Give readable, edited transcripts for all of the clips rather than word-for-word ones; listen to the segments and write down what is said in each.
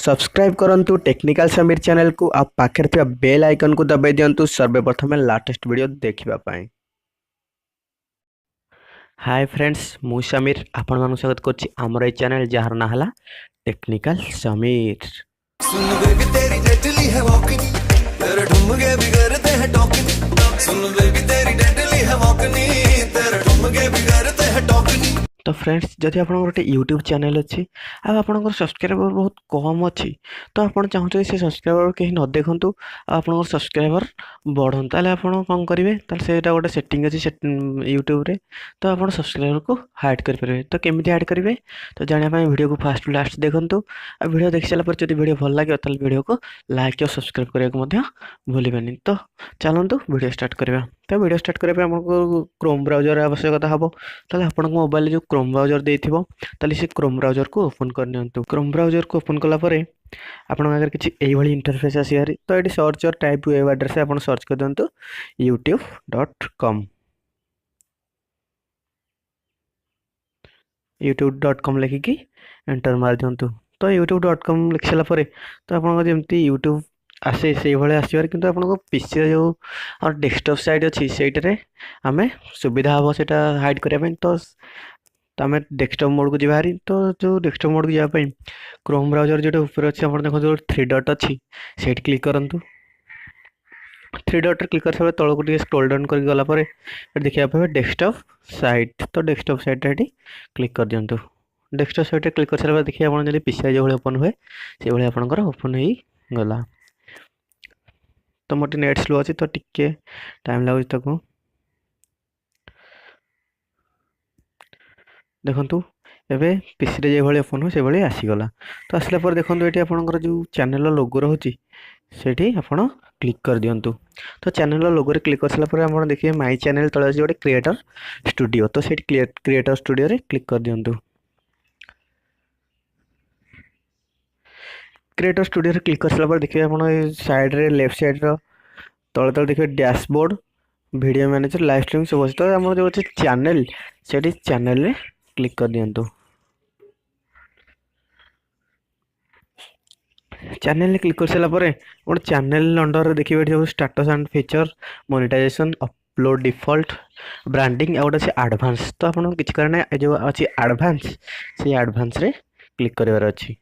Subscribe करंतु technical Sameer channel को आप पाखर थिबा बेल आइकन को दबाई दियंतु सर्वप्रथम लेटेस्ट वीडियो देखिबा पाई। हाय फ्रेंड्स मु समीर आपण मानु स्वागत करछि हमर ए चैनल जहार ना हला टेक्निकल समीर। सुन बेबी तेरी डेडली है वॉकिंग तेरे ठुमके भी करते हैं टॉकिंग। सुन बेबी तेरी डेडली है वॉकिंग तेरे ठुमके भी करते हैं टॉकिंग। तो फ्रेंड्स जदि आप गोटे यूट्यूब चैनल अच्छी आपंकर सब्सक्राइबर बहुत कम अच्छी तो आप चाहते से सब्सक्राइबर कहीं न देखूँ आप सब्सक्राइबर बढ़न ताले आप कौन करेंगे से गोटे सेटिंग अच्छी यूट्यूब रे तो आप सब्सक्राइबर को हाइड करेंगे। तो केमी हाइड करेंगे तो जानापी वीडियो को फास्ट लास्ट देखूँ आ वीडियो देख सारा जब वीडियो भल लगे तो वीडियो को लाइक और सब्सक्राइब करने को भूलें। तो चलतु वीडियो स्टार्ट करवा। तो वीडियो स्टार्ट करने आमको क्रोम ब्राउजर आवश्यकता हम तो आप मोबाइल जो क्रोम ब्राउजर देथिबो ताली से क्रोम ब्राउजर को ओपन करनियंतु। क्रोम ब्राउजर को ओपन कला परे आपन अगर किछि एई भली इंटरफेस आसी तो ये सर्च और टाइप वेब एड्रेस से आपन सर्च कर दियंतु youtube.com। youtube.com लिखिकी एंटर मार दियंतु। तो youtube.com लिख सारा परे तो आपन जेमती YouTube आसे से भाई आसबार कि आपको पीसी जो और डेस्कटॉप साइड अच्छी से आम सुविधा हम से हाइड करने तो आम डेस्कटॉप मोड को जारी। तो जो डेस्कटॉप मोड को जावाई क्रोम ब्राउजर जो ऊपर अच्छे आप देखो जो 3 डॉट अच्छी से क्लिक करूँ। 3 डॉट क्लिक कर सब तौक टे स्क्रॉल डाउन कर गलापर देखा पाए डेस्कटॉप साइट। तो डेस्कटॉप साइट ये क्लिक कर दिंतु। डेस्कटॉप साइट क्लिक कर सारा देखिए आप पीसी जो ओपन हुए से भाई आपंकर ओपन हो गला। तो मोटे नेट स्लो अच्छी तो टिके टाइम लगुच ताको देखु एवं पीसी रे जो ओपन हो से भाई आसीगला। तो आसला पर देखो ये आपंकर जो चैनल लोगो रोचे से क्लिक कर दिंतु। तो चैनल लोगो रे क्लिक कर सारा आप देखिए माई चैनल तले अच्छे गोटे क्रिएटर स्टूडियो तो से क्रिएटर स्टूडियो रे क्लिक कर दिंतु। क्रिएटर स्टूडियो रे क्लिक कर सारा पर देखिए आप साइड रे लेफ्ट साइड रो तले तले देखिए dashboard video manager live stream सब अच्छे। तो आम जो अच्छे चैनल से चैनल रे क्लिक कर दिंतु। चैनल रे क्लिक कर सारा पर गोटे चैनल अंडर देखिए जो status and feature monetisation upload default branding आ गोटे अच्छे एडवांस। तो आपको किसी कारण जो अच्छी एडवांस से एडवांस रे क्लिक करार अच्छी।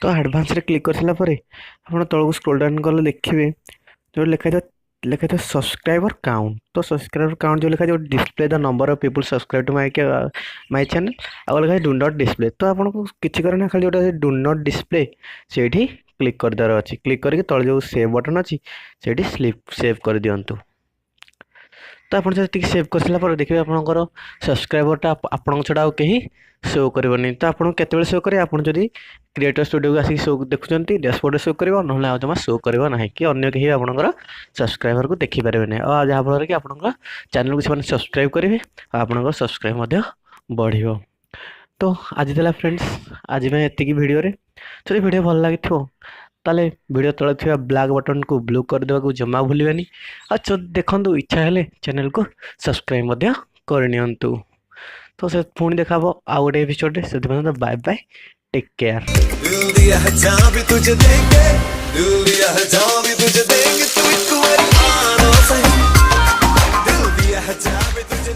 तो एडवांस रे क्लिक कर सारा पर आप तौक स्क्रॉल डाउन कले देखिए जो लिखा था सब्सक्राइबर काउंट। तो सब्सक्राइबर काउंट जो लिखा जो display the number of people subscribe to my channel आ लिखा डू नॉट डिस्प्ले। तो आपको किसी कारण खाली जो डू नॉट डिस्प्ले से क्लिक कर देर अच्छी। क्लिक करके तले जो सेव बटन अच्छी से सेव कर दिंतु। तो आप सेव कर सारा देखिए आपंकर सब्सक्राइबरटा आपण छड़ा कहीं शो करनी। तो आपको केत शो करे आप क्रिएटर स्टूडियो को आसिक शो देखुं डैशबोर्ड शो कर ना जमा शो करना कि अन्य कहीं आपंकर सब्सक्राइबर को देखिपारे ना जहाँफल कि आप चैनल को से सब्सक्राइब करेंगे आपंकर सब्सक्राइब बढ़। तो आज देला फ्रेंड्स आज मैं एतिकी वीडियो रे जब वीडियो भल लगी ताले वीडियो तले थी ब्लैक बटन को ब्लू कर देवा को जमा भूलिबानी। अच्छा देखो इच्छा है चैनल को सब्सक्राइब करनियंतु। तो से पुणी देखा आउ गोटे एपिसोड से बाय बाय टेक केयर। दिल दिया है जहाँ भी तुझे देंगे दिल दिया है जहाँ भी तुझे देंगे तू एक बार आना सही। दिल दिया है जहाँ भी तुझे